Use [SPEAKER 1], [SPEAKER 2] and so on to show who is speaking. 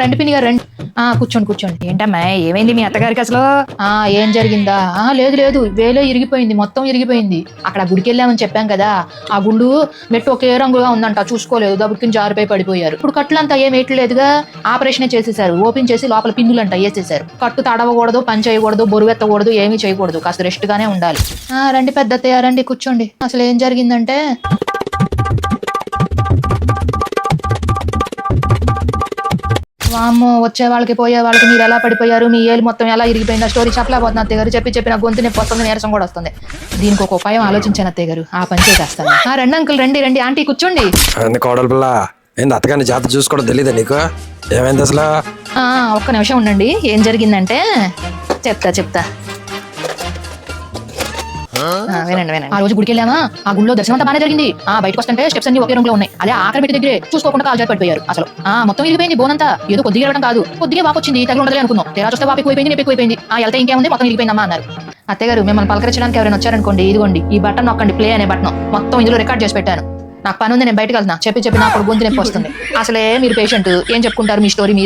[SPEAKER 1] రండి పిన్ని గారు రండి. కూర్చోండి కూర్చోండి. ఏంటమ్మా ఏమైంది మీ అత్తగారికి అసలు? ఏం జరిగిందా? లేదు లేదు, వేలే ఇరిగిపోయింది, మొత్తం ఇరిగిపోయింది. అక్కడ గుడికి వెళ్ళామని చెప్పాం కదా, ఆ గుండు మెట్టు ఒకే రంగుగా ఉందంట, చూసుకోలేదు, దబ్బుకిని జారిపోయి పడిపోయారు. ఇప్పుడు కట్టులంతా ఏం వేయట్లేదుగా, ఆపరేషన్ చేసేసారు. ఓపెన్ చేసి లోపల పిన్నులంట వేసేసారు. కట్టు తడవకూడదు, పని చేయకూడదు, బొరువెత్తకూడదు, ఏమీ చేయకూడదు, కాస్త రెస్ట్ గానే ఉండాలి. రండి పెద్దత్తయ్య రండి, కూర్చోండి. అసలు ఏం జరిగిందంటే, వామ్మో, వచ్చే వాళ్ళకి పోయే వాళ్ళకి మీరు ఎలా పడిపోయారు, మీ ఏలు మొత్తం ఎలా ఇరిగిపోయింది, ఆ స్టోరీ చెప్పలేకపోతున్నా అత్తయ్య గారు. చెప్పి నా గొంతు నొప్పి వస్తుంది, నీరసం కూడా వస్తుంది. దీనికి ఒక ఉపాయం ఆలోచించాను అత్తయ్య గారు, ఆ పని చేసేస్తాను. రండి అంకుల్ రండి రండి. ఆంటీ కూర్చోండి.
[SPEAKER 2] కోడలు పిల్ల ఏంది అత్తగారిని జాతర చూసుకోవడం తెలీదా నీకు? ఏమైంది అసలు?
[SPEAKER 1] ఒక్క నిమిషం ఉండండి. ఏం జరిగిందంటే చెప్తా. వినండి. ఆ రోజు గుడికి వెళ్ళామా, ఆ గుడిలో దర్శనం అంతా బాగానే జరిగింది. బయటకు వస్తుంటే స్టెప్స్ అన్ని ఒకే రంగులో ఉన్నాయి. అదే ఆఖరి పెట్టి దగ్గరే చూసుకోకుండా కాలు జారి పడిపోయారు. అసలు మొత్తం ఇరిగిపోయింది బోనంతా. ఏదో కొద్దిగా ఇరవడం కాదు, కొద్దిగా వాపు వచ్చింది, తగిలి ఉండదు అనుకున్నాం. తెరా చూస్తే వాపు ఎక్కువైపోయింది, నొప్పి ఎక్కువైపోయింది. వెళ్తే ఇంకేముంది, మొత్తం ఇరిగిపోయిందమ్మా అన్నారు. అత్తయ్య గారు, మిమ్మల్ని పలకరించడానికి ఎవరైనా వచ్చారనుకోండి, ఇదిగోండి ఈ బటన్ నొక్కండి, ప్లే అనే బటన్. మొత్తం ఇందులో రికార్డ్ చేసి పెట్టాను. నాకు పని ఉంది, నేను బయటకు వెళ్తున్నా. చెప్పి నాకు గొంతు నొప్పి వస్తుంది. అసలే మీరు పేషెంట్, ఏం చెప్పుకుంటారు మీ స్టోరీ మీరే.